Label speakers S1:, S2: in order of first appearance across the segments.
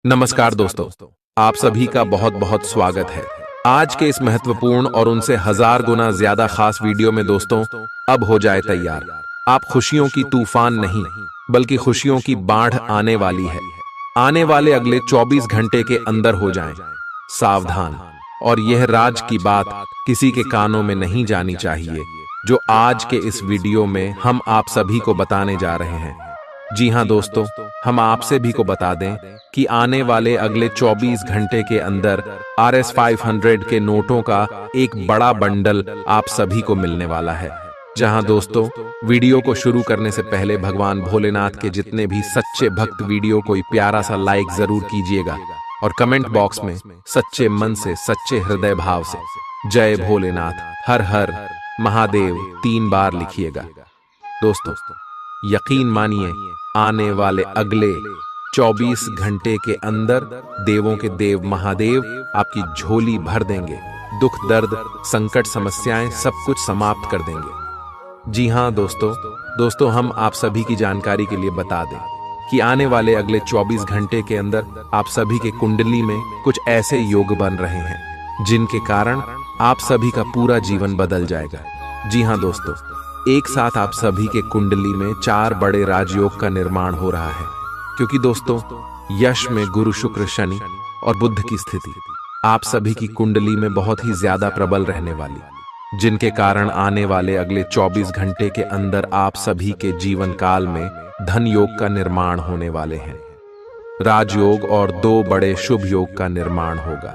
S1: नमस्कार दोस्तों, आप सभी का बहुत बहुत स्वागत है। आज के इस महत्वपूर्ण और उनसे 1000 गुना ज्यादा खास वीडियो में दोस्तों, अब हो जाए तैयार। आप खुशियों की तूफान नहीं, बल्कि खुशियों की बाढ़ आने वाली है। आने वाले अगले 24 घंटे के अंदर हो जाएं सावधान। और यह राज की बात किसी के कानों में नहीं जानी चाहिए, जो आज के इस वीडियो में हम आप सभी को बताने जा रहे हैं। जी हां दोस्तों, हम आप सभी को बता दें कि आने वाले अगले 24 घंटे के अंदर RS 500 के नोटों का एक बड़ा बंडल आप सभी को मिलने वाला है। जहां दोस्तों, वीडियो को शुरू करने से पहले भगवान भोलेनाथ के जितने भी सच्चे भक्त वीडियो को प्यारा सा लाइक जरूर कीजिएगा और कमेंट बॉक्स में सच्चे मन से, सच्चे हृदय भाव से जय भोलेनाथ, हर हर महादेव 3 बार लिखिएगा। दोस्तों, यकीन मानिए, आने वाले अगले 24 घंटे के अंदर देवों के देव महादेव आपकी झोली भर देंगे। दुख, दर्द, संकट, समस्याएं सब कुछ समाप्त कर देंगे। जी हां दोस्तों, हम आप सभी की जानकारी के लिए बता दें कि आने वाले अगले 24 घंटे के अंदर आप सभी के कुंडली में कुछ ऐसे योग बन रहे हैं जिनके कारण आप सभी का पूरा जीवन बदल जाएगा। जी हां दोस्तों, एक साथ आप सभी के कुंडली में 4 बड़े राजयोग का निर्माण हो रहा है, क्योंकि दोस्तों, यश में गुरु, शुक्र, शनि और बुध की स्थिति आप सभी की कुंडली में बहुत ही ज्यादा प्रबल रहने वाली, जिनके कारण आने वाले अगले 24 घंटे के अंदर आप सभी के जीवन काल में धन योग का निर्माण होने वाले हैं। राजयोग और 2 बड़े शुभ योग का निर्माण होगा।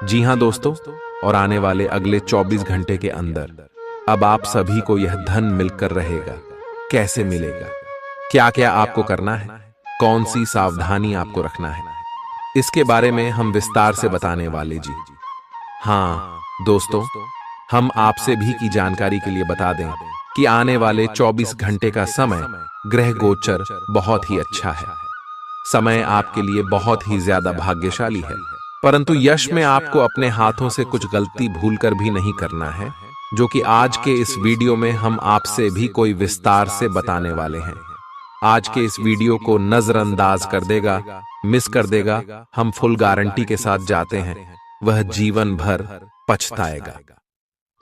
S1: जी हां दोस्तों, और आने वाले अगले 24 घंटे के अंदर अब आप सभी को यह धन मिलकर रहेगा। कैसे मिलेगा, क्या क्या आपको करना है, कौन सी सावधानी आपको रखना है, इसके बारे में हम विस्तार से बताने वाले। जी हाँ दोस्तों, हम आपसे भी की जानकारी के लिए बता दें कि आने वाले 24 घंटे का समय ग्रह गोचर बहुत ही अच्छा है। समय आपके लिए बहुत ही ज्यादा भाग्यशाली है, परंतु यश में आपको अपने हाथों से कुछ गलती भूलकर भी नहीं करना है, जो कि आज के इस वीडियो में हम आपसे भी कोई विस्तार से बताने वाले हैं। आज के इस वीडियो को नजरअंदाज कर देगा, मिस कर देगा, हम फुल गारंटी के साथ जाते हैं, वह जीवन भर पछताएगा।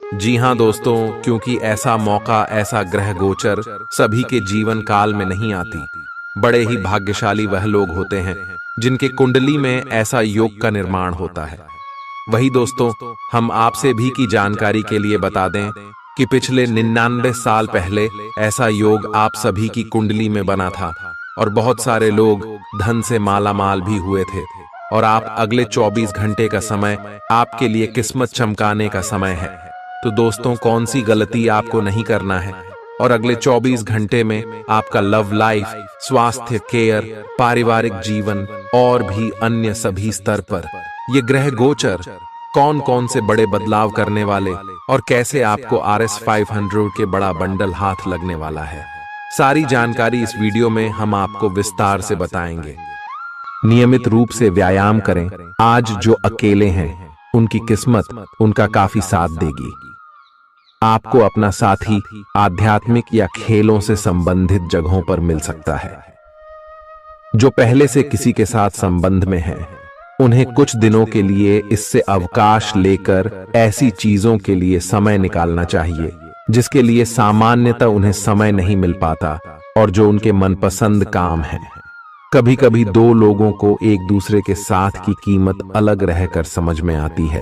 S1: जी हां दोस्तों, क्योंकि ऐसा मौका, ऐसा ग्रह गोचर सभी के जीवन काल में नहीं आती। बड़े ही भाग्यशाली वह लोग होते हैं जिनके कुंडली में ऐसा योग का निर्माण होता है। वही दोस्तों, हम आपसे भी की जानकारी के लिए बता दें कि पिछले 99 साल पहले ऐसा योग आप सभी की कुंडली में बना था और बहुत सारे लोग धन से मालामाल भी हुए थे। और आप अगले 24 घंटे का समय आपके लिए किस्मत चमकाने का समय है। तो दोस्तों, कौन सी गलती आपको नहीं करना है और अगले 24 घंटे में आपका लव लाइफ, स्वास्थ्य, केयर, पारिवारिक जीवन और भी अन्य सभी स्तर पर ये ग्रह गोचर कौन कौन से बड़े बदलाव करने वाले और कैसे आपको RS 500 के बड़ा बंडल हाथ लगने वाला है, सारी जानकारी इस वीडियो में हम आपको विस्तार से बताएंगे। नियमित रूप से व्यायाम करें। आज जो अकेले हैं उनकी किस्मत उनका काफी साथ देगी। आपको अपना साथी आध्यात्मिक या खेलों से संबंधित जगहों पर मिल सकता है। जो पहले से किसी के साथ संबंध में है, उन्हें कुछ दिनों के लिए इससे अवकाश लेकर ऐसी चीजों के लिए समय निकालना चाहिए जिसके लिए सामान्यतः उन्हें समय नहीं मिल पाता और जो उनके मनपसंद काम है। कभी कभी 2 लोगों को एक दूसरे के साथ की कीमत अलग रहकर समझ में आती है।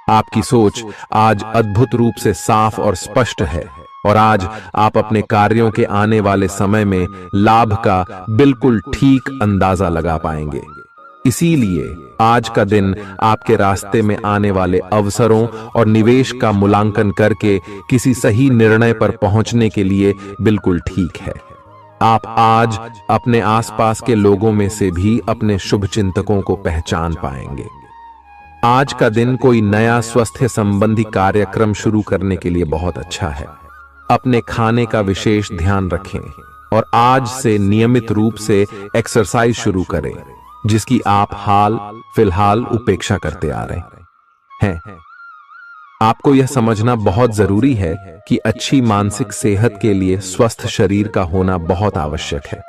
S1: आपकी सोच आज अद्भुत रूप से साफ और स्पष्ट है और आज आप अपने कार्यों के आने वाले समय में लाभ का बिल्कुल ठीक अंदाजा लगा पाएंगे। इसीलिए आज का दिन आपके रास्ते में आने वाले अवसरों और निवेश का मूल्यांकन करके किसी सही निर्णय पर पहुंचने के लिए बिल्कुल ठीक है। आप आज अपने आसपास के लोगों में से भी अपने शुभ चिंतकों को पहचान पाएंगे। आज का दिन कोई नया स्वास्थ्य संबंधी कार्यक्रम शुरू करने के लिए बहुत अच्छा है। अपने खाने का विशेष ध्यान रखें और आज से नियमित रूप से एक्सरसाइज शुरू करें, जिसकी आप हाल फिलहाल उपेक्षा करते आ रहे हैं। आपको यह समझना बहुत जरूरी है कि अच्छी मानसिक सेहत के लिए स्वस्थ शरीर का होना बहुत आवश्यक है।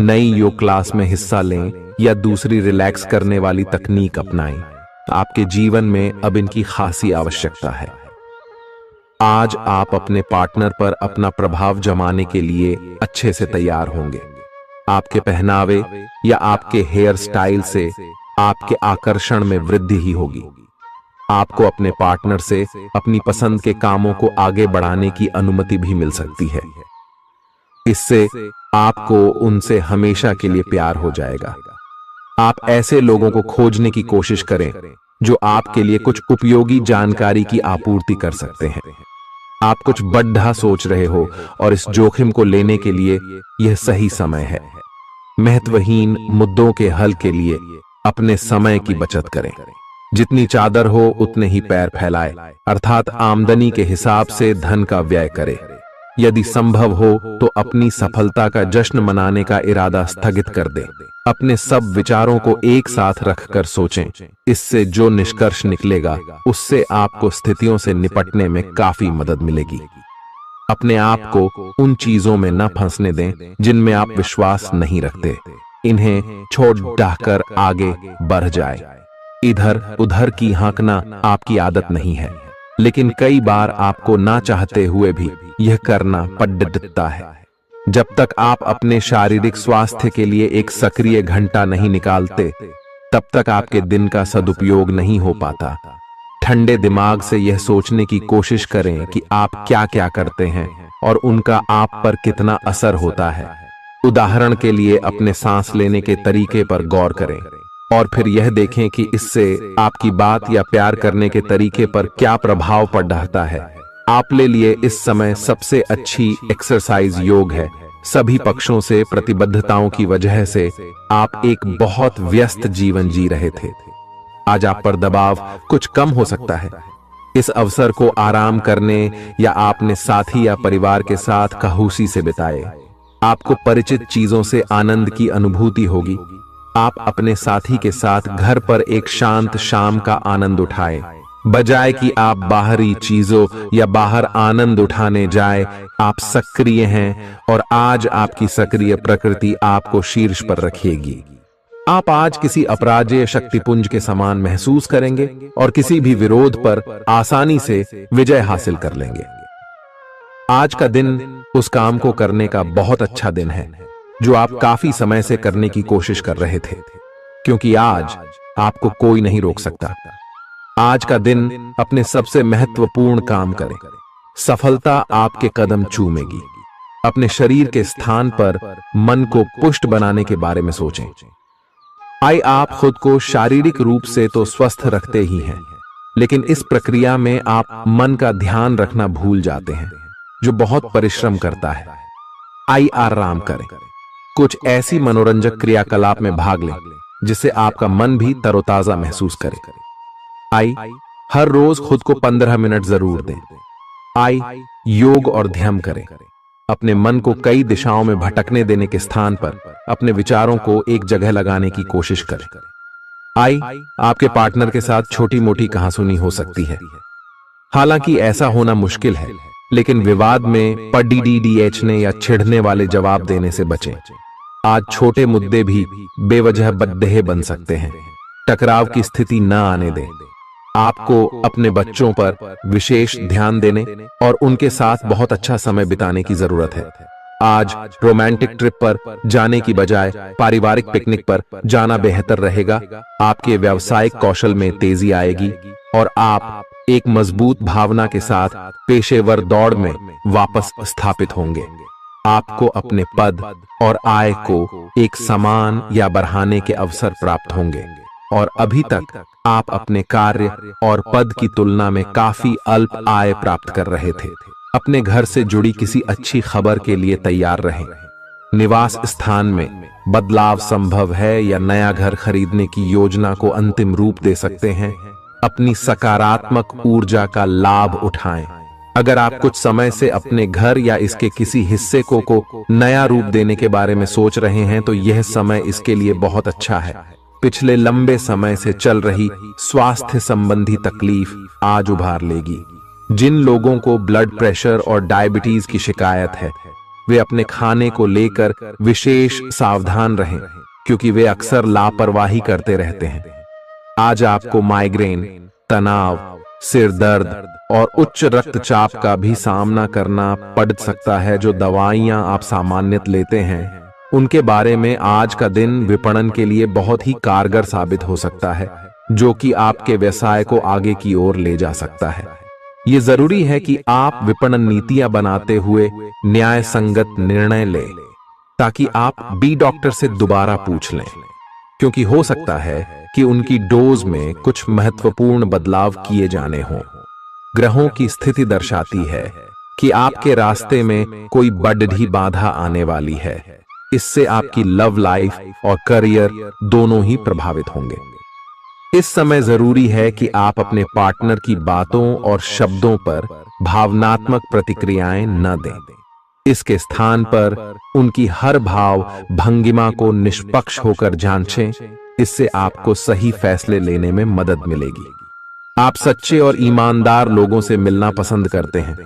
S1: नई योग क्लास में हिस्सा लें या दूसरी रिलैक्स करने वाली तकनीक अपनाएं। आपके जीवन में अब इनकी खासी आवश्यकता है। आज आप अपने पार्टनर पर अपना प्रभाव जमाने के लिए अच्छे से तैयार होंगे। आपके पहनावे या आपके हेयर स्टाइल से आपके आकर्षण में वृद्धि ही होगी। आपको अपने पार्टनर से अपनी पसंद के कामों को आगे बढ़ाने की अनुमति भी मिल सकती है। इससे आपको उनसे हमेशा के लिए प्यार हो जाएगा। आप ऐसे लोगों को खोजने की कोशिश करें जो आपके लिए कुछ उपयोगी जानकारी की आपूर्ति कर सकते हैं। आप कुछ बड़ा सोच रहे हो और इस जोखिम को लेने के लिए यह सही समय है। महत्वहीन मुद्दों के हल के लिए अपने समय की बचत करें। जितनी चादर हो उतने ही पैर फैलाए, अर्थात आमदनी के हिसाब से धन का व्यय करें। यदि संभव हो तो अपनी सफलता का जश्न मनाने का इरादा स्थगित कर दें। अपने सब विचारों को एक साथ रखकर सोचें। इससे जो निष्कर्ष निकलेगा उससे आपको स्थितियों से निपटने में काफी मदद मिलेगी। अपने आप को उन चीजों में न फंसने दें जिनमें आप विश्वास नहीं रखते। इन्हें छोड़ डाहकर आगे बढ़ जाए। इधर उधर की हाँकना आपकी आदत नहीं है, लेकिन कई बार आपको ना चाहते हुए भी यह करना पड़ता है। जब तक आप अपने शारीरिक स्वास्थ्य के लिए एक सक्रिय घंटा नहीं निकालते, तब तक आपके दिन का सदुपयोग नहीं हो पाता। ठंडे दिमाग से यह सोचने की कोशिश करें कि आप क्या क्या करते हैं और उनका आप पर कितना असर होता है। उदाहरण के लिए अपने सांस लेने के तरीके पर गौर करें और फिर यह देखें कि इससे आपकी बात या प्यार करने के तरीके पर क्या प्रभाव पड़ रहा है। आपके लिए इस समय सबसे अच्छी एक्सरसाइज योग है। सभी पक्षों से प्रतिबद्धताओं की वजह से आप एक बहुत व्यस्त जीवन जी रहे थे। आज आप पर दबाव कुछ कम हो सकता है। इस अवसर को आराम करने या आपने साथी या परिवार के साथ खहूसी से बिताए। आपको परिचित चीजों से आनंद की अनुभूति होगी। आप अपने साथी के साथ घर पर एक शांत शाम का आनंद उठाएं, बजाय कि आप बाहरी चीजों या बाहर आनंद उठाने जाए। आप सक्रिय हैं और आज आपकी सक्रिय प्रकृति आपको शीर्ष पर रखेगी। आप आज किसी अपराजेय शक्तिपुंज के समान महसूस करेंगे और किसी भी विरोध पर आसानी से विजय हासिल कर लेंगे। आज का दिन उस काम को करने का बहुत अच्छा दिन है जो आप काफी समय से करने की कोशिश कर रहे थे, क्योंकि आज आपको कोई नहीं रोक सकता। आज का दिन अपने सबसे महत्वपूर्ण काम करें। सफलता आपके कदम चूमेगी। अपने शरीर के स्थान पर मन को पुष्ट बनाने के बारे में सोचें। आप खुद को शारीरिक रूप से तो स्वस्थ रखते ही हैं, लेकिन इस प्रक्रिया में आप मन का ध्यान रखना भूल जाते हैं, जो बहुत परिश्रम करता है। आराम करें। कुछ ऐसी मनोरंजक क्रियाकलाप में भाग लें जिससे आपका मन भी तरोताजा महसूस करे। हर रोज खुद को 15 मिनट जरूर दें। योग और ध्यान करें। अपने मन को कई दिशाओं में भटकने देने के स्थान पर अपने विचारों को एक जगह लगाने की कोशिश करें। आपके पार्टनर के साथ छोटी मोटी कहासुनी हो सकती है। हालांकि ऐसा होना मुश्किल है, लेकिन विवाद में पढ़ने या छिड़ने वाले जवाब देने से बचें। आज छोटे मुद्दे भी बेवजह बद्देह बन सकते हैं। टकराव की स्थिति न आने दें। आपको अपने बच्चों पर विशेष ध्यान देने और उनके साथ बहुत अच्छा समय बिताने की जरूरत है। आज रोमांटिक ट्रिप पर जाने की बजाय पारिवारिक पिकनिक पर जाना बेहतर रहेगा। आपके व्यावसायिक कौशल में तेजी आएगी और आप एक मजबूत भावना के साथ पेशेवर दौड़ में वापस स्थापित होंगे। आपको अपने पद और आय को एक समान या बढ़ाने के अवसर प्राप्त होंगे और अभी तक आप अपने कार्य और पद की तुलना में काफी अल्प आय प्राप्त कर रहे थे। अपने घर से जुड़ी किसी अच्छी खबर के लिए तैयार रहें। निवास स्थान में बदलाव संभव है या नया घर खरीदने की योजना को अंतिम रूप दे सकते हैं। अपनी सकारात्मक ऊर्जा का लाभ उठाएं। अगर आप कुछ समय से अपने घर या इसके किसी हिस्से को नया रूप देने के बारे में सोच रहे हैं, तो यह समय इसके लिए बहुत अच्छा है। पिछले लंबे समय से चल रही स्वास्थ्य संबंधी तकलीफ आज उभार लेगी। जिन लोगों को ब्लड प्रेशर और डायबिटीज की शिकायत है, वे अपने खाने को लेकर विशेष सावधान रहें, क्योंकि वे अक्सर लापरवाही करते रहते हैं। आज आपको माइग्रेन, तनाव, सिर दर्द और उच्च रक्तचाप का भी सामना करना पड़ सकता है। जो दवाइयां आप सामान्यतः लेते हैं, उनके बारे में आज का दिन विपणन के लिए बहुत ही कारगर साबित हो सकता है, जो कि आपके व्यवसाय को आगे की ओर ले जा सकता है। ये जरूरी है कि आप विपणन नीतियां बनाते हुए न्याय संगत निर्णय लें, ताकि आप बी डॉक्टर से दोबारा पूछ लें, क्योंकि हो सकता है कि उनकी डोज में कुछ महत्वपूर्ण बदलाव किए जाने हों। ग्रहों की स्थिति दर्शाती है कि आपके रास्ते में कोई बड़ी बाधा आने वाली है। इससे आपकी लव लाइफ और करियर दोनों ही प्रभावित होंगे। इस समय जरूरी है कि आप अपने पार्टनर की बातों और शब्दों पर भावनात्मक प्रतिक्रियाएं न दें। इसके स्थान पर उनकी हर भाव भंगिमा को निष्पक्ष होकर जांचें। इससे आपको सही फैसले लेने में मदद मिलेगी। आप सच्चे और ईमानदार लोगों से मिलना पसंद करते हैं,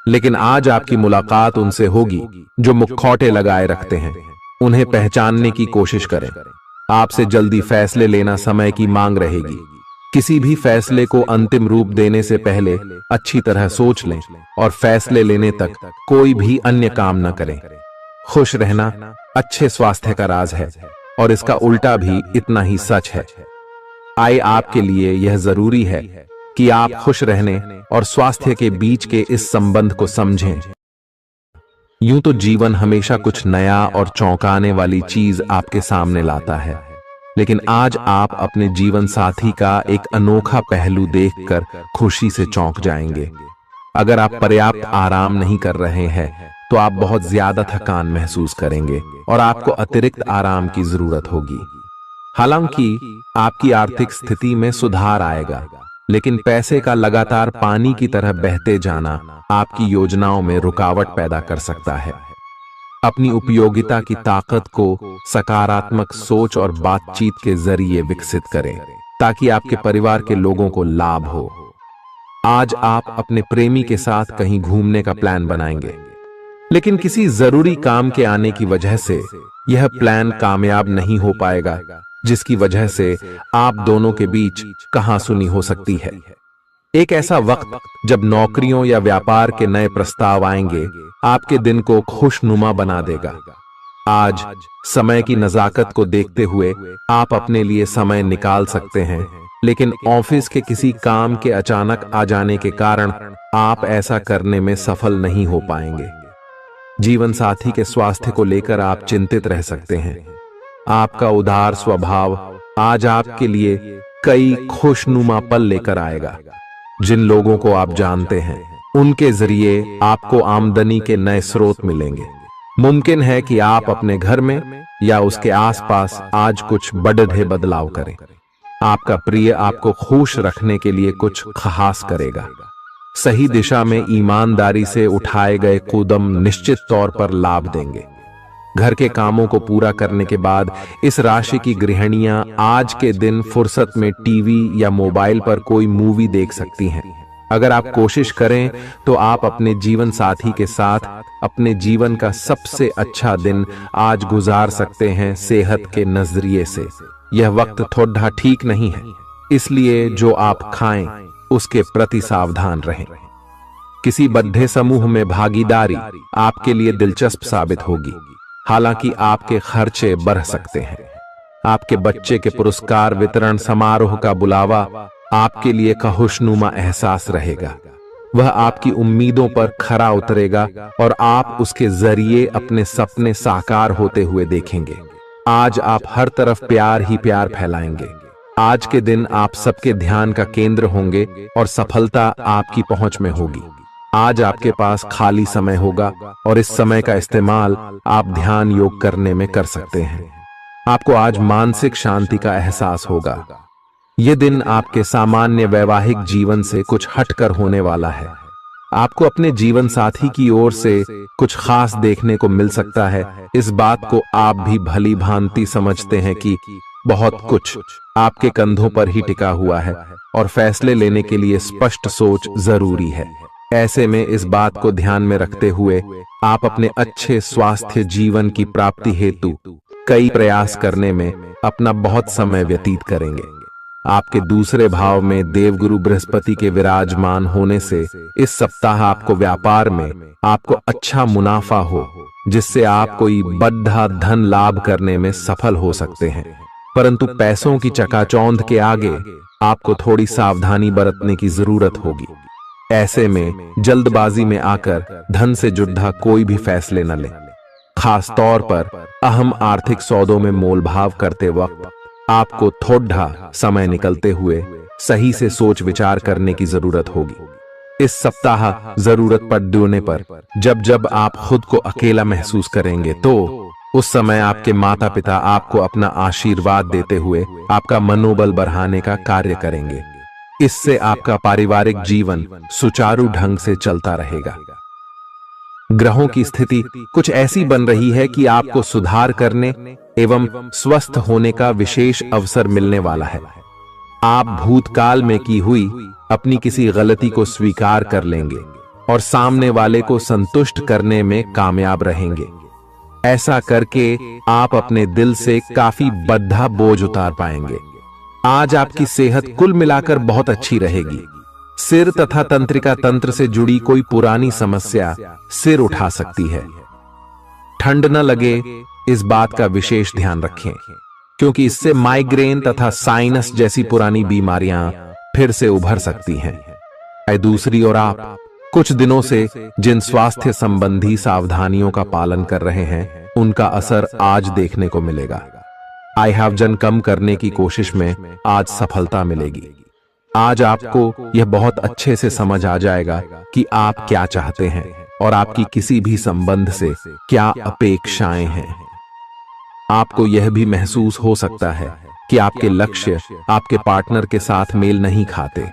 S1: लेकिन आज आपकी मुलाकात उनसे होगी जो मुखौटे लगाए रखते हैं। उन्हें पहचानने की कोशिश करें। आपसे जल्दी फैसले लेना समय की मांग रहेगी। किसी भी फैसले को अंतिम रूप देने से पहले अच्छी तरह सोच लें और फैसले लेने तक कोई भी अन्य काम न करें। खुश रहना अच्छे स्वास्थ्य का राज है, और इसका उल्टा भी इतना ही सच है। आए आपके लिए यह जरूरी है कि आप खुश रहने और स्वास्थ्य के बीच के इस संबंध को समझें। यूं तो जीवन हमेशा कुछ नया और चौंकाने वाली चीज आपके सामने लाता है, लेकिन आज आप अपने जीवन साथी का एक अनोखा पहलू देखकर खुशी से चौंक जाएंगे। अगर आप पर्याप्त आराम नहीं कर रहे हैं, तो आप बहुत ज्यादा थकान महसूस करेंगे और आपको अतिरिक्त आराम की जरूरत होगी। हालांकि आपकी आर्थिक स्थिति में सुधार आएगा, लेकिन पैसे का लगातार पानी की तरह बहते जाना आपकी योजनाओं में रुकावट पैदा कर सकता है। अपनी उपयोगिता की ताकत को सकारात्मक सोच और बातचीत के जरिए विकसित करें, ताकि आपके परिवार के लोगों को लाभ हो। आज आप अपने प्रेमी के साथ कहीं घूमने का प्लान बनाएंगे, लेकिन किसी जरूरी काम के आने की वजह से यह प्लान कामयाब नहीं हो पाएगा, जिसकी वजह से आप दोनों के बीच कहासुनी हो सकती है। एक ऐसा वक्त जब नौकरियों या व्यापार के नए प्रस्ताव आएंगे, आपके दिन को खुशनुमा बना देगा। आज समय की नजाकत को देखते हुए आप अपने लिए समय निकाल सकते हैं, लेकिन ऑफिस के किसी काम के अचानक आ जाने के कारण आप ऐसा करने में सफल नहीं हो पाएंगे। जीवन साथी के स्वास्थ्य को लेकर आप चिंतित रह सकते हैं। आपका उदार स्वभाव आज आपके लिए कई खुशनुमा पल लेकर आएगा। जिन लोगों को आप जानते हैं, उनके जरिए आपको आमदनी के नए स्रोत मिलेंगे। मुमकिन है कि आप अपने घर में या उसके आसपास आज कुछ बड़े बदलाव करें। आपका प्रिय आपको खुश रखने के लिए कुछ खास करेगा। सही दिशा में ईमानदारी से उठाए गए कदम निश्चित तौर पर लाभ देंगे। घर के कामों को पूरा करने के बाद इस राशि की गृहिणियां आज के दिन फुर्सत में टीवी या मोबाइल पर कोई मूवी देख सकती हैं। अगर आप कोशिश करें तो आप अपने जीवन साथी के साथ अपने जीवन का सबसे अच्छा दिन आज गुजार सकते हैं। सेहत के नजरिए से यह वक्त थोड़ा ठीक नहीं है, इसलिए जो आप खाएं उसके प्रति सावधान रहें। किसी बद्ध समूह में भागीदारी आपके लिए दिलचस्प साबित होगी, हालांकि आपके खर्चे बढ़ सकते हैं। आपके बच्चे के पुरस्कार वितरण समारोह का बुलावा आपके लिए खुशनुमा एहसास रहेगा। वह आपकी उम्मीदों पर खरा उतरेगा और आप उसके जरिए अपने सपने साकार होते हुए देखेंगे। आज आप हर तरफ प्यार ही प्यार फैलाएंगे। आज के दिन आप सबके ध्यान का केंद्र होंगे और सफलता आपकी पहुंच में होगी। आज आपके पास खाली समय होगा और इस समय का इस्तेमाल आप ध्यान योग करने में कर सकते हैं। आपको आज मानसिक शांति का एहसास होगा। यह दिन आपके सामान्य वैवाहिक जीवन से कुछ हटकर होने वाला है। आपको अपने जीवन साथी की ओर से कुछ खास देखने को मिल सकता है। इस बात को आप भी भली भांति समझते हैं कि बहुत कुछ आपके कंधों पर ही टिका हुआ है और फैसले लेने के लिए स्पष्ट सोच जरूरी है। ऐसे में इस बात को ध्यान में रखते हुए आप अपने अच्छे स्वास्थ्य जीवन की प्राप्ति हेतु कई प्रयास करने में अपना बहुत समय व्यतीत करेंगे। आपके दूसरे भाव में देवगुरु बृहस्पति के विराजमान होने से इस सप्ताह आपको व्यापार में आपको अच्छा मुनाफा हो, जिससे आप कोई बड़ा धन लाभ करने में सफल हो सकते हैं। परंतु पैसों की चकाचौंध के आगे आपको थोड़ी सावधानी बरतने की जरूरत होगी। ऐसे में जल्दबाजी में आकर धन से जुड़ा कोई भी फैसले न लें। खास तौर पर अहम आर्थिक सौदों में मोलभाव करते वक्त आपको थोड़ा समय निकलते हुए सही से सोच विचार करने की जरूरत होगी। इस सप्ताह जरूरत पड़ने पर जब जब आप खुद को अकेला महसूस करेंगे तो उस समय आपके माता पिता आपको अपना आशीर्वाद देते हुए आपका मनोबल बढ़ाने का कार्य करेंगे। इससे आपका पारिवारिक जीवन सुचारू ढंग से चलता रहेगा। ग्रहों की स्थिति कुछ ऐसी बन रही है कि आपको सुधार करने एवं स्वस्थ होने का विशेष अवसर मिलने वाला है। आप भूतकाल में की हुई अपनी किसी गलती को स्वीकार कर लेंगे और सामने वाले को संतुष्ट करने में कामयाब रहेंगे। ऐसा करके आप अपने दिल से काफी बड़ा बोझ उतार पाएंगे। आज आपकी सेहत कुल मिलाकर बहुत अच्छी रहेगी। सिर तथा तंत्रिका तंत्र से जुड़ी कोई पुरानी समस्या सिर उठा सकती है। ठंड न लगे, इस बात का विशेष ध्यान रखें, क्योंकि इससे माइग्रेन तथा साइनस जैसी पुरानी बीमारियां फिर से उभर सकती हैं। दूसरी ओर आप कुछ दिनों से जिन स्वास्थ्य संबंधी सावधानियों का पालन कर रहे हैं, उनका असर आज देखने को मिलेगा। आई हैव जन कम करने की कोशिश में आज सफलता मिलेगी। आज आपको यह बहुत अच्छे से समझ आ जाएगा कि आप क्या चाहते हैं और आपकी किसी भी संबंध से क्या अपेक्षाएं हैं। आपको यह भी महसूस हो सकता है कि आपके लक्ष्य आपके पार्टनर के साथ मेल नहीं खाते,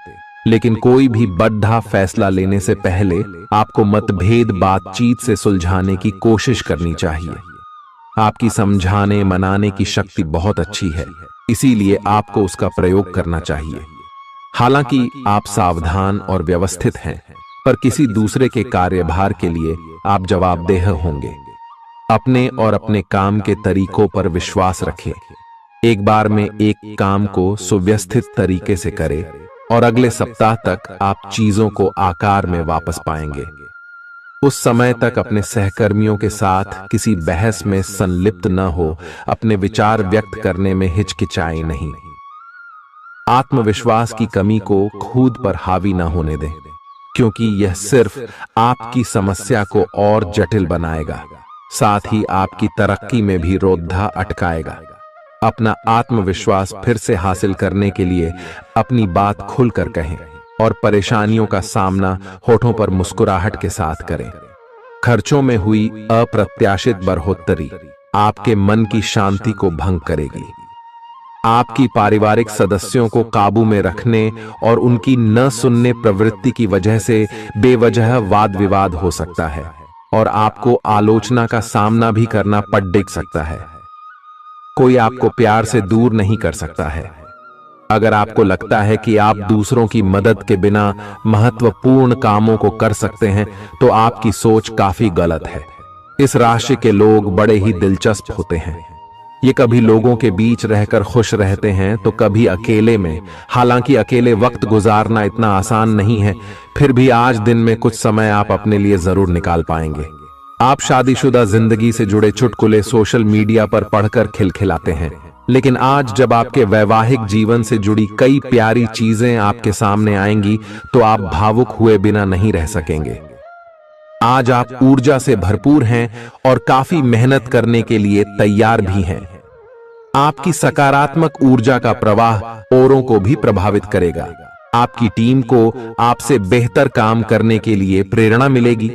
S1: लेकिन कोई भी बड़ा फैसला लेने से पहले आपको मतभेद बातचीत से सुलझाने की कोशिश करनी चाहिए। आपकी समझाने मनाने की शक्ति बहुत अच्छी है, इसीलिए आपको उसका प्रयोग करना चाहिए। हालांकि आप सावधान और व्यवस्थित हैं, पर किसी दूसरे के कार्यभार के लिए आप जवाबदेह होंगे। अपने और अपने काम के तरीकों पर विश्वास रखें। एक बार में एक काम को सुव्यवस्थित तरीके से करें और अगले सप्ताह तक आप चीजों को आकार में वापस पाएंगे। उस समय तक अपने सहकर्मियों के साथ किसी बहस में संलिप्त न हो, अपने विचार व्यक्त करने में हिचकिचाएं नहीं। आत्मविश्वास की कमी को खुद पर हावी न होने दें, क्योंकि यह सिर्फ आपकी समस्या को और जटिल बनाएगा, साथ ही आपकी तरक्की में भी रोधा अटकाएगा। अपना आत्मविश्वास फिर से हासिल करने के लिए अपनी बात खुलकर कहें और परेशानियों का सामना होठों पर मुस्कुराहट के साथ करें। खर्चों में हुई अप्रत्याशित बढ़ोतरी आपके मन की शांति को भंग करेगी। आपकी पारिवारिक सदस्यों को काबू में रखने और उनकी न सुनने प्रवृत्ति की वजह से बेवजह वाद विवाद हो सकता है और आपको आलोचना का सामना भी करना पड़ सकता है। कोई आपको प्यार से दूर नहीं कर सकता है। अगर आपको लगता है कि आप दूसरों की मदद के बिना महत्वपूर्ण कामों को कर सकते हैं, तो आपकी सोच काफी गलत है। इस राशि के लोग बड़े ही दिलचस्प होते हैं। ये कभी लोगों के बीच रहकर खुश रहते हैं तो कभी अकेले में। हालांकि अकेले वक्त गुजारना इतना आसान नहीं है, फिर भी आज दिन में कुछ समय आप अपने लिए जरूर निकाल पाएंगे। आप शादीशुदा जिंदगी से जुड़े चुटकुले सोशल मीडिया पर पढ़कर खिलखिलाते हैं, लेकिन आज जब आपके वैवाहिक जीवन से जुड़ी कई प्यारी चीजें आपके सामने आएंगी तो आप भावुक हुए बिना नहीं रह सकेंगे। आज आप ऊर्जा से भरपूर हैं और काफी मेहनत करने के लिए तैयार भी हैं। आपकी सकारात्मक ऊर्जा का प्रवाह औरों को भी प्रभावित करेगा। आपकी टीम को आपसे बेहतर काम करने के लिए प्रेरणा मिलेगी।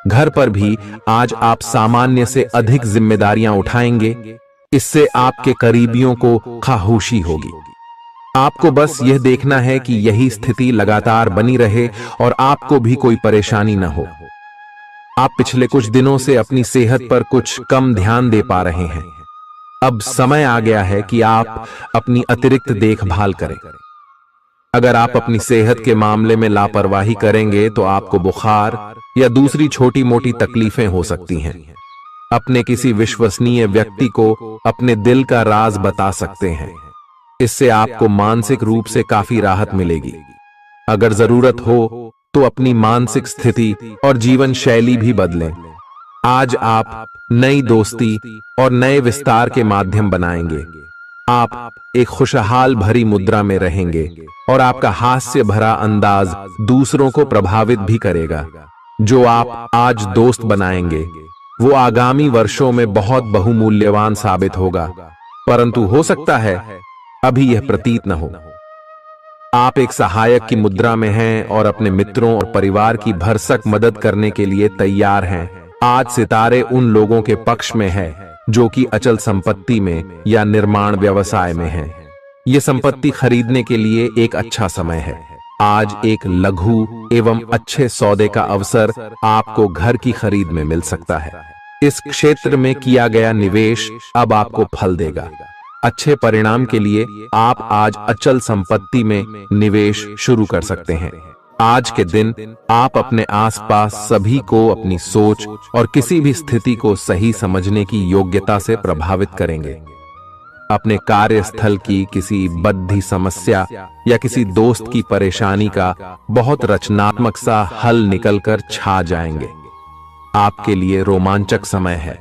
S1: घर पर भी आज आप सामान्य से अधिक जिम्मेदारियां उठाएंगे। इससे आपके करीबियों को खामोशी होगी। आपको बस यह देखना है कि यही स्थिति लगातार बनी रहे और आपको भी कोई परेशानी न हो। आप पिछले कुछ दिनों से अपनी सेहत पर कुछ कम ध्यान दे पा रहे हैं। अब समय आ गया है कि आप अपनी अतिरिक्त देखभाल करें। अगर आप अपनी सेहत के मामले में लापरवाही करेंगे तो आपको बुखार या दूसरी छोटी मोटी तकलीफें हो सकती हैं। अपने किसी विश्वसनीय व्यक्ति को अपने दिल का राज बता सकते हैं। इससे आपको मानसिक रूप से काफी राहत मिलेगी। अगर जरूरत हो तो अपनी मानसिक स्थिति और जीवन शैली भी बदलें। आज आप नई दोस्ती और नए विस्तार के माध्यम बनाएंगे। आप एक खुशहाल भरी मुद्रा में रहेंगे और आपका हास्य भरा अंदाज दूसरों को प्रभावित भी करेगा। जो आप आज दोस्त बनाएंगे वो आगामी वर्षों में बहुत बहुमूल्यवान साबित होगा, परंतु हो सकता है अभी यह प्रतीत न हो। आप एक सहायक की मुद्रा में हैं और अपने मित्रों और परिवार की भरसक मदद करने के लिए तैयार हैं। आज सितारे उन लोगों के पक्ष में है जो कि अचल संपत्ति में या निर्माण व्यवसाय में हैं। ये संपत्ति खरीदने के लिए एक अच्छा समय है। आज एक लघु एवं अच्छे सौदे का अवसर आपको घर की खरीद में मिल सकता है। इस क्षेत्र में किया गया निवेश अब आपको फल देगा। अच्छे परिणाम के लिए आप आज अचल संपत्ति में निवेश शुरू कर सकते हैं। आज के दिन आप अपने आसपास सभी को अपनी सोच और किसी भी स्थिति को सही समझने की योग्यता से प्रभावित करेंगे। अपने कार्यस्थल की किसी बद्धी समस्या या किसी दोस्त की परेशानी का बहुत रचनात्मक सा हल निकलकर छा जाएंगे। आपके लिए रोमांचक समय है।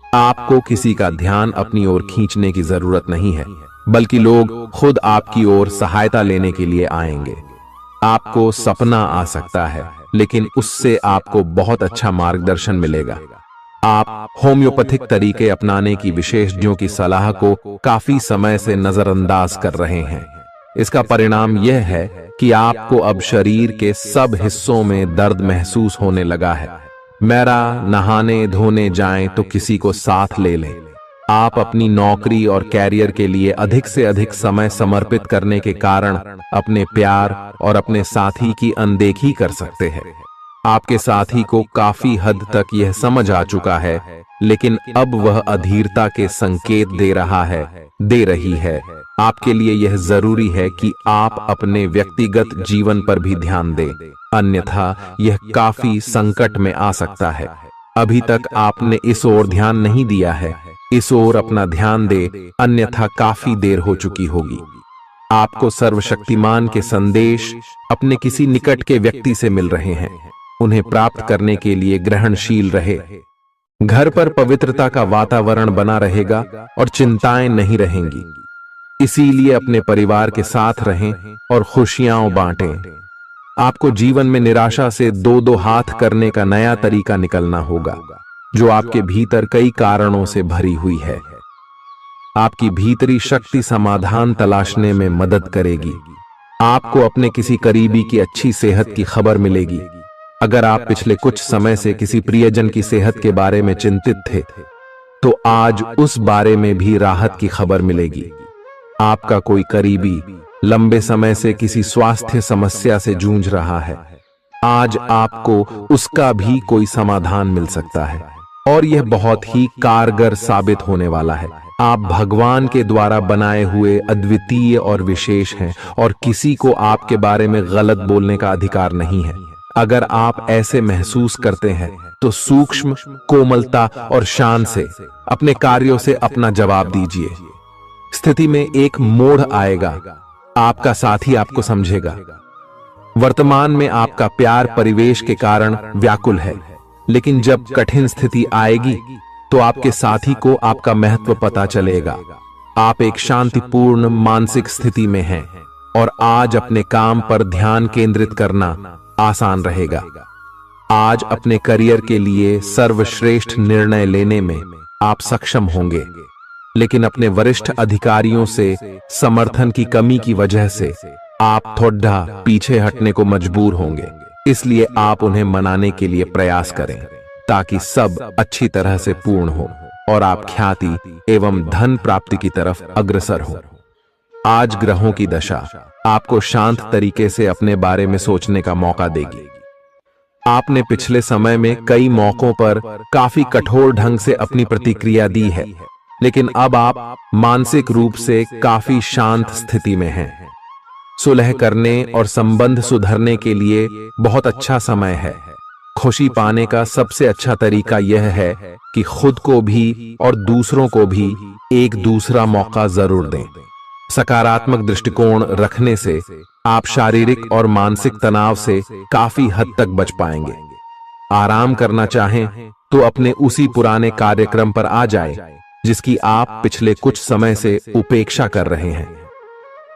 S1: आपको किसी का ध्यान अपनी ओर खींचने की जरूरत नहीं है, बल्कि लोग खुद आपकी ओर सहायता लेने के लिए आएंगे। आपको सपना आ सकता है, लेकिन उससे आपको बहुत अच्छा मार्गदर्शन मिलेगा। आप होम्योपैथिक तरीके अपनाने की विशेषज्ञों की सलाह को काफी समय से नजरअंदाज कर रहे हैं। इसका परिणाम यह है कि आपको अब शरीर के सब हिस्सों में दर्द महसूस होने लगा है। मेरा नहाने धोने जाएं तो किसी को साथ ले लें। आप अपनी नौकरी और कैरियर के लिए अधिक से अधिक समय समर्पित करने के कारण अपने प्यार और अपने साथी की अनदेखी कर सकते हैं। आपके साथी को काफी हद तक यह समझ आ चुका है, लेकिन अब वह अधीरता के संकेत दे रही है। आपके लिए यह जरूरी है कि आप अपने व्यक्तिगत जीवन पर भी ध्यान दें, अन्यथा यह काफी संकट में आ सकता है। अभी तक आपने इस ओर ध्यान नहीं दिया है, इस ओर अपना ध्यान दे, अन्यथा काफी देर हो चुकी होगी। आपको सर्वशक्तिमान के संदेश अपने किसी निकट के व्यक्ति से मिल रहे हैं। उन्हें प्राप्त करने के लिए ग्रहणशील रहे। घर पर पवित्रता का वातावरण बना रहेगा और चिंताएं नहीं रहेंगी। इसीलिए अपने परिवार के साथ रहें और खुशियां बांटें। आपको जीवन में निराशा से दो हाथ करने का नया तरीका निकलना होगा, जो आपके भीतर कई कारणों से भरी हुई है। आपकी भीतरी शक्ति समाधान तलाशने में मदद करेगी। आपको अपने किसी करीबी की अच्छी सेहत की खबर मिलेगी। अगर आप पिछले कुछ समय से किसी प्रियजन की सेहत के बारे में चिंतित थे, तो आज उस बारे में भी राहत की खबर मिलेगी। आपका कोई करीबी लंबे समय से किसी स्वास्थ्य समस्या से जूझ रहा है, आज आपको उसका भी कोई समाधान मिल सकता है और यह बहुत ही कारगर साबित होने वाला है। आप भगवान के द्वारा बनाए हुए अद्वितीय और विशेष हैं और किसी को आपके बारे में गलत बोलने का अधिकार नहीं है। अगर आप ऐसे महसूस करते हैं तो सूक्ष्म, कोमलता और शान से अपने कार्यों से अपना जवाब दीजिए। स्थिति में एक मोड़ आएगा, आपका साथी आपको समझेगा। वर्तमान में आपका प्यार परिवेश के कारण व्याकुल है, लेकिन जब कठिन स्थिति आएगी तो आपके साथी को आपका महत्व पता चलेगा। आप एक शांतिपूर्ण मानसिक स्थिति में हैं और आज अपने काम पर ध्यान केंद्रित करना आसान रहेगा। आज अपने करियर के लिए सर्वश्रेष्ठ निर्णय लेने में आप सक्षम होंगे, लेकिन अपने वरिष्ठ अधिकारियों से समर्थन की कमी की वजह से आप थोड़ा पीछे हटने को मजबूर होंगे। इसलिए आप उन्हें मनाने के लिए प्रयास करें ताकि सब अच्छी तरह से पूर्ण हो और आप ख्याति एवं धन प्राप्ति की तरफ अग्रसर हो। आज ग्रहों की दशा आपको शांत तरीके से अपने बारे में सोचने का मौका देगी। आपने पिछले समय में कई मौकों पर काफी कठोर ढंग से अपनी प्रतिक्रिया दी है, लेकिन अब आप मानसिक रूप से काफी शांत स्थिति में हैं। सुलह करने और संबंध सुधरने के लिए बहुत अच्छा समय है। खुशी पाने का सबसे अच्छा तरीका यह है कि खुद को भी और दूसरों को भी एक दूसरा मौका जरूर दें। सकारात्मक दृष्टिकोण रखने से आप शारीरिक और मानसिक तनाव से काफी हद तक बच पाएंगे। आराम करना चाहें तो अपने उसी पुराने कार्यक्रम पर आ जाए जिसकी आप पिछले कुछ समय से उपेक्षा कर रहे हैं।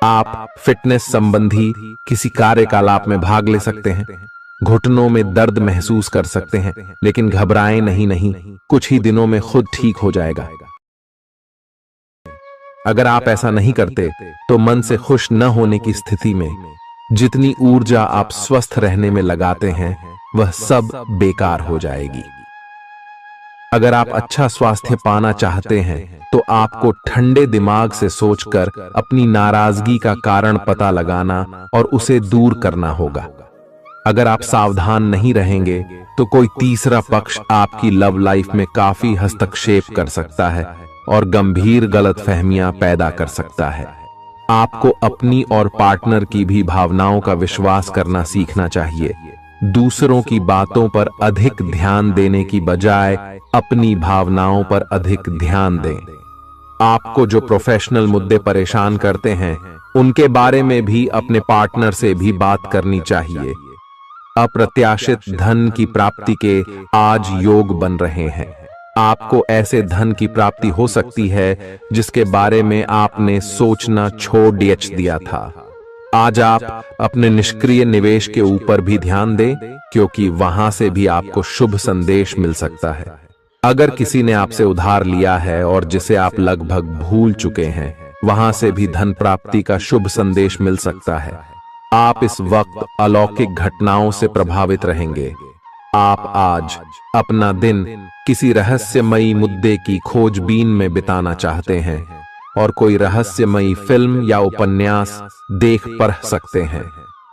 S1: आप फिटनेस संबंधी किसी कार्यकलाप में भाग ले सकते हैं। घुटनों में दर्द महसूस कर सकते हैं, लेकिन घबराएं नहीं, कुछ ही दिनों में खुद ठीक हो जाएगा। अगर आप ऐसा नहीं करते तो मन से खुश न होने की स्थिति में जितनी ऊर्जा आप स्वस्थ रहने में लगाते हैं वह सब बेकार हो जाएगी। अगर आप अच्छा स्वास्थ्य पाना चाहते हैं तो आपको ठंडे दिमाग से सोचकर अपनी नाराजगी का कारण पता लगाना और उसे दूर करना होगा। अगर आप सावधान नहीं रहेंगे तो कोई तीसरा पक्ष आपकी लव लाइफ में काफी हस्तक्षेप कर सकता है और गंभीर गलतफहमियां पैदा कर सकता है। आपको अपनी और पार्टनर की भी भावनाओं का विश्वास करना सीखना चाहिए। दूसरों की बातों पर अधिक ध्यान देने की बजाय अपनी भावनाओं पर अधिक ध्यान दें। आपको जो प्रोफेशनल मुद्दे परेशान करते हैं उनके बारे में भी अपने पार्टनर से भी बात करनी चाहिए। अप्रत्याशित धन की प्राप्ति के आज योग बन रहे हैं। आपको ऐसे धन की प्राप्ति हो सकती है जिसके बारे में आपने सोचना छोड़ दिया था। आज आप अपने निष्क्रिय निवेश के ऊपर भी ध्यान दें, क्योंकि वहां से भी आपको शुभ संदेश मिल सकता है। अगर किसी ने आपसे उधार लिया है और जिसे आप लगभग भूल चुके हैं, वहां से भी धन प्राप्ति का शुभ संदेश मिल सकता है। आप इस वक्त अलौकिक घटनाओं से प्रभावित रहेंगे। आप आज अपना दिन किसी रहस्यमयी मुद्दे की खोजबीन में बिताना चाहते हैं और कोई रहस्यमयी फिल्म या उपन्यास देख पढ़ सकते हैं।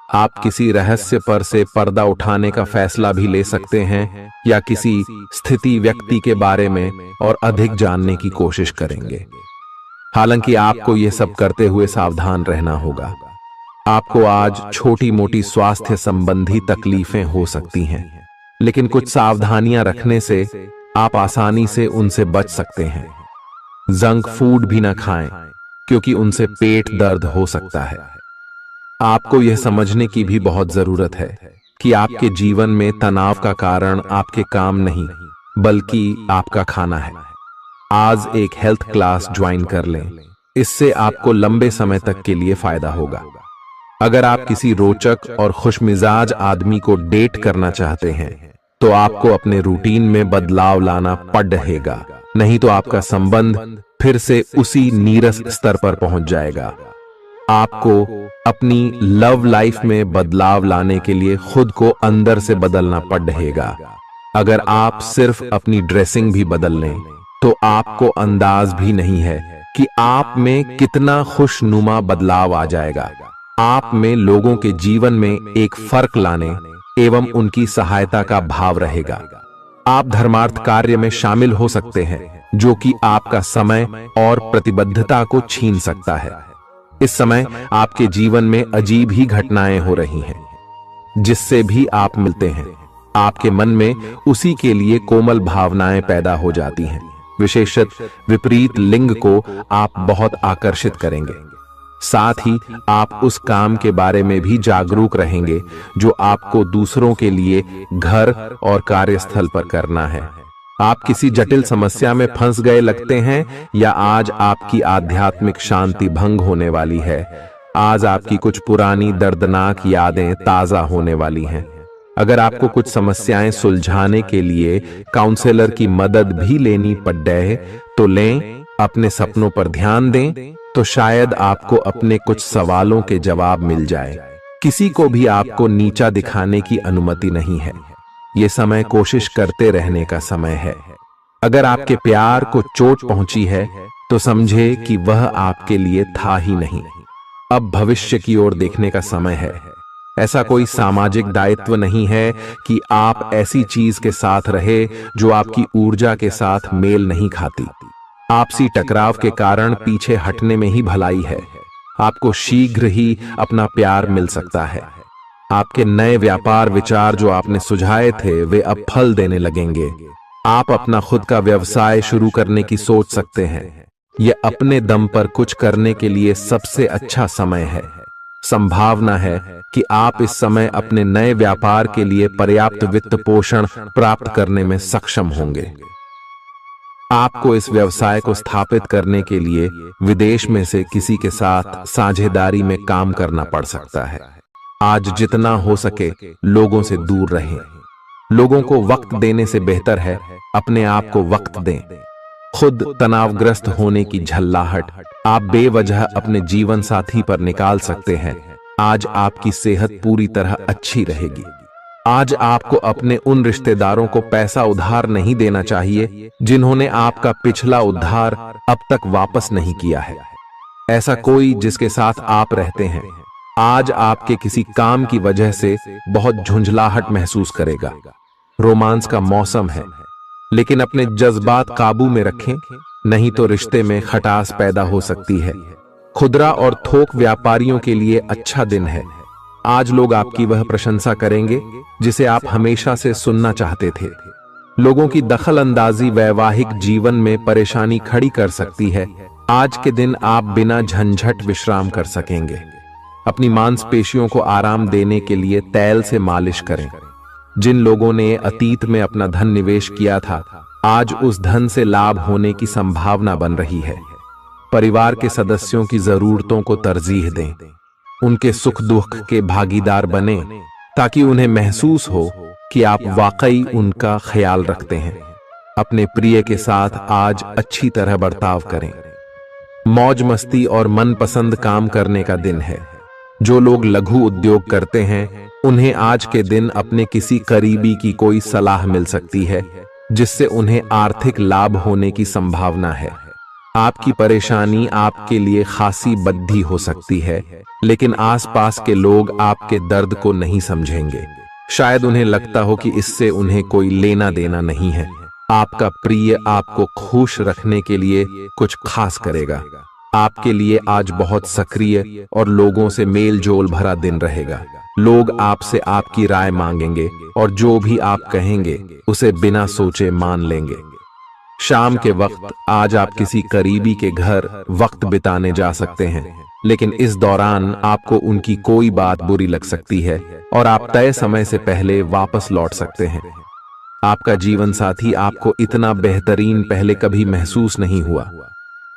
S1: आप किसी रहस्य पर से पर्दा उठाने का फैसला भी ले सकते हैं या किसी स्थिति व्यक्ति के बारे में और अधिक जानने की कोशिश करेंगे। हालांकि आपको यह सब करते हुए सावधान रहना होगा। आपको आज छोटी मोटी स्वास्थ्य संबंधी तकलीफें हो सकती हैं, लेकिन कुछ सावधानियां रखने से आप आसानी से उनसे बच सकते हैं। जंक फूड भी ना खाएं, क्योंकि उनसे पेट दर्द हो सकता है। आपको यह समझने की भी बहुत जरूरत है कि आपके जीवन में तनाव का कारण आपके काम नहीं, बल्कि आपका खाना है। आज एक हेल्थ क्लास ज्वाइन कर लें, इससे आपको लंबे समय तक के लिए फायदा होगा। अगर आप किसी रोचक और खुशमिजाज आदमी को डेट करना चाहते हैं तो आपको अपने रूटीन में बदलाव लाना पड़ेगा, नहीं तो आपका संबंध फिर से उसी नीरस स्तर पर पहुंच जाएगा। आपको अपनी लव लाइफ में बदलाव लाने के लिए खुद को अंदर से बदलना पड़ेगा। अगर आप सिर्फ अपनी ड्रेसिंग भी बदल लें तो आपको अंदाज भी नहीं है कि आप में कितना खुशनुमा बदलाव आ जाएगा। आप में लोगों के जीवन में एक फर्क लाने एवं उनकी सहायता का भाव रहेगा। आप धर्मार्थ कार्य में शामिल हो सकते हैं, जो कि आपका समय और प्रतिबद्धता को छीन सकता है। इस समय आपके जीवन में अजीब ही घटनाएं हो रही हैं, जिससे भी आप मिलते हैं आपके मन में उसी के लिए कोमल भावनाएं पैदा हो जाती हैं। विशेषतः विपरीत लिंग को आप बहुत आकर्षित करेंगे। साथ ही आप उस काम के बारे में भी जागरूक रहेंगे जो आपको दूसरों के लिए घर और कार्यस्थल पर करना है। आप किसी जटिल समस्या में फंस गए लगते हैं या आज आपकी आध्यात्मिक शांति भंग होने वाली है। आज आपकी कुछ पुरानी दर्दनाक यादें ताजा होने वाली हैं। अगर आपको कुछ समस्याएं सुलझाने के लिए काउंसलर की मदद भी लेनी पड़े तो लें। अपने सपनों पर ध्यान दें तो शायद आपको अपने कुछ सवालों के जवाब मिल जाए। किसी को भी आपको नीचा दिखाने की अनुमति नहीं है। ये समय कोशिश करते रहने का समय है। अगर आपके प्यार को चोट पहुंची है तो समझे कि वह आपके लिए था ही नहीं। अब भविष्य की ओर देखने का समय है। ऐसा कोई सामाजिक दायित्व नहीं है कि आप ऐसी चीज के साथ रहे जो आपकी ऊर्जा के साथ मेल नहीं खाती। आपसी टकराव के कारण पीछे हटने में ही भलाई है। आपको शीघ्र ही अपना प्यार मिल सकता है। आपके नए व्यापार विचार जो आपने सुझाए थे वे अब फल देने लगेंगे। आप अपना खुद का व्यवसाय शुरू करने की सोच सकते हैं। यह अपने दम पर कुछ करने के लिए सबसे अच्छा समय है। संभावना है कि आप इस समय अपने नए व्यापार के लिए पर्याप्त वित्त पोषण प्राप्त करने में सक्षम होंगे। आपको इस व्यवसाय को स्थापित करने के लिए विदेश में से किसी के साथ साझेदारी में काम करना पड़ सकता है। आज जितना हो सके लोगों से दूर रहें। लोगों को वक्त देने से बेहतर है अपने आप को वक्त दें। खुद तनावग्रस्त होने की झल्लाहट आप बेवजह अपने जीवन साथी पर निकाल सकते हैं। आज आपकी सेहत पूरी तरह अच्छी रहेगी। आज आपको अपने उन रिश्तेदारों को पैसा उधार नहीं देना चाहिए जिन्होंने आपका पिछला उधार अब तक वापस नहीं किया है। ऐसा कोई जिसके साथ आप रहते हैं आज आपके किसी काम की वजह से बहुत झुंझलाहट महसूस करेगा। रोमांस का मौसम है, लेकिन अपने जज्बात काबू में रखें, नहीं तो रिश्ते में खटास पैदा हो सकती है। खुदरा और थोक व्यापारियों के लिए अच्छा दिन है। आज लोग आपकी वह प्रशंसा करेंगे जिसे आप हमेशा से सुनना चाहते थे। लोगों की दखल अंदाजी वैवाहिक जीवन में परेशानी खड़ी कर सकती है। आज के दिन आप बिना झंझट विश्राम कर सकेंगे। अपनी मांसपेशियों को आराम देने के लिए तेल से मालिश करें। जिन लोगों ने अतीत में अपना धन निवेश किया था आज उस धन से लाभ होने की संभावना बन रही है। परिवार के सदस्यों की जरूरतों को तरजीह दें। उनके सुख दुख के भागीदार बने ताकि उन्हें महसूस हो कि आप वाकई उनका ख्याल रखते हैं। अपने प्रिय के साथ आज अच्छी तरह बर्ताव करें। मौज मस्ती और मनपसंद काम करने का दिन है। जो लोग लघु उद्योग करते हैं उन्हें आज के दिन अपने किसी करीबी की कोई सलाह मिल सकती है जिससे उन्हें आर्थिक लाभ होने की संभावना है। आपकी परेशानी आपके लिए खासी बद्धी हो सकती है, लेकिन आसपास के लोग आपके दर्द को नहीं समझेंगे। शायद उन्हें लगता हो कि इससे उन्हें कोई लेना देना नहीं है। आपका प्रिय आपको खुश रखने के लिए कुछ खास करेगा। आपके लिए आज बहुत सक्रिय और लोगों से मेल जोल भरा दिन रहेगा। लोग आपसे आपकी राय मांगेंगे और जो भी आप कहेंगे उसे बिना सोचे मान लेंगे। शाम के वक्त आज आप किसी करीबी के घर वक्त बिताने जा सकते हैं, लेकिन इस दौरान आपको उनकी कोई बात बुरी लग सकती है और आप तय समय से पहले वापस लौट सकते हैं। आपका जीवन साथी आपको इतना बेहतरीन पहले कभी महसूस नहीं हुआ।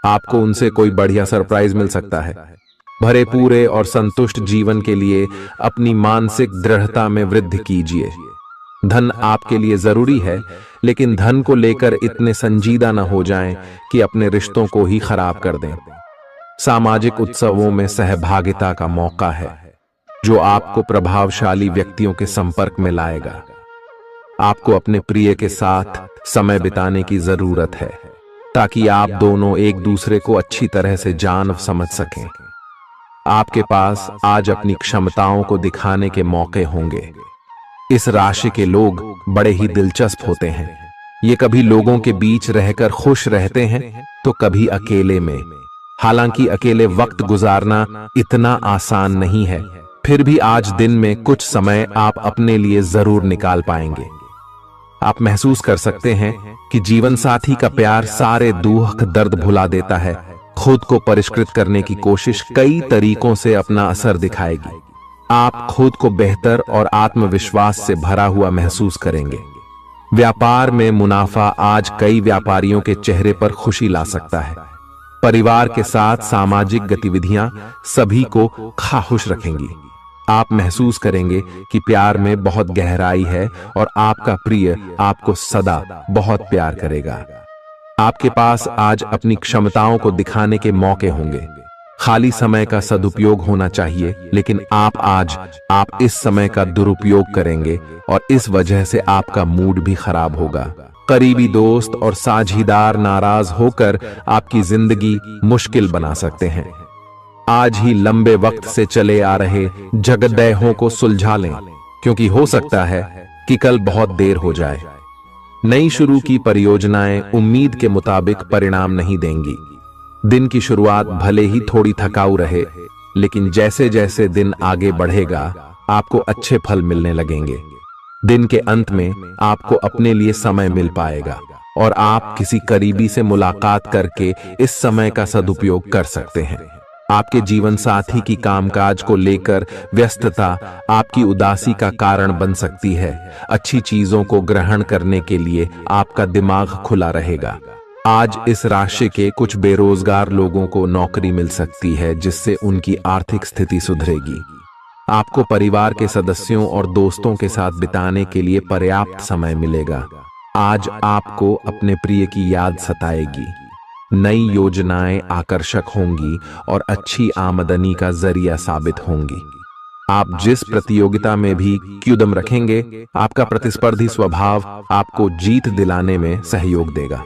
S1: आपको उनसे कोई बढ़िया सरप्राइज मिल सकता है। भरे पूरे और संतुष्ट जीवन के लिए अपनी मानसिक दृढ़ता में वृद्धि कीजिए। धन आपके लिए जरूरी है, लेकिन धन को लेकर इतने संजीदा न हो जाएं कि अपने रिश्तों को ही खराब कर दें। सामाजिक उत्सवों में सहभागिता का मौका है जो आपको प्रभावशाली व्यक्तियों के संपर्क में लाएगा। आपको अपने प्रिय के साथ समय बिताने की जरूरत है ताकि आप दोनों एक दूसरे को अच्छी तरह से जान समझ सकें। आपके पास आज अपनी क्षमताओं को दिखाने के मौके होंगे। इस राशि के लोग बड़े ही दिलचस्प होते हैं। ये कभी लोगों के बीच रहकर खुश रहते हैं तो कभी अकेले में। हालांकि अकेले वक्त गुजारना इतना आसान नहीं है, फिर भी आज दिन में कुछ समय आप अपने लिए जरूर निकाल पाएंगे। आप महसूस कर सकते हैं कि जीवन साथी का प्यार सारे दुख दर्द भुला देता है। खुद को परिष्कृत करने की कोशिश कई तरीकों से अपना असर दिखाएगी। आप खुद को बेहतर और आत्मविश्वास से भरा हुआ महसूस करेंगे। व्यापार में मुनाफा आज कई व्यापारियों के चेहरे पर खुशी ला सकता है। परिवार के साथ सामाजिक गतिविधियां सभी को खुश रखेंगी। आप महसूस करेंगे कि प्यार में बहुत गहराई है और आपका प्रिय आपको सदा बहुत प्यार करेगा। आपके पास आज अपनी क्षमताओं को दिखाने के मौके होंगे। खाली समय का सदुपयोग होना चाहिए, लेकिन आप इस समय का दुरुपयोग करेंगे और इस वजह से आपका मूड भी खराब होगा। करीबी दोस्त और साझीदार नाराज होकर आपकी जिंदगी मुश्किल बना सकते हैं। आज ही लंबे वक्त से चले आ रहे झगड़ों को सुलझा लें, क्योंकि हो सकता है कि कल बहुत देर हो जाए। नई शुरू की परियोजनाएं उम्मीद के मुताबिक परिणाम नहीं देंगी। दिन की शुरुआत भले ही थोड़ी थकाऊ रहे, लेकिन जैसे जैसे दिन आगे बढ़ेगा आपको अच्छे फल मिलने लगेंगे। दिन के अंत में आपको अपने लिए समय मिल पाएगा और आप किसी करीबी से मुलाकात करके इस समय का सदुपयोग कर सकते हैं। आपके जीवन साथी की कामकाज को लेकर व्यस्तता आपकी उदासी का कारण बन सकती है। अच्छी चीजों को ग्रहण करने के लिए आपका दिमाग खुला रहेगा। आज इस राशि के कुछ बेरोजगार लोगों को नौकरी मिल सकती है, जिससे उनकी आर्थिक स्थिति सुधरेगी। आपको परिवार के सदस्यों और दोस्तों के साथ बिताने के लिए पर्याप्त समय मिलेगा। आज आपको अपने प्रिय की याद सताएगी। नई योजनाएं आकर्षक होंगी और अच्छी आमदनी का जरिया साबित होंगी। आप जिस प्रतियोगिता में भी कदम रखेंगे, आपका प्रतिस्पर्धी स्वभाव आपको जीत दिलाने में सहयोग देगा।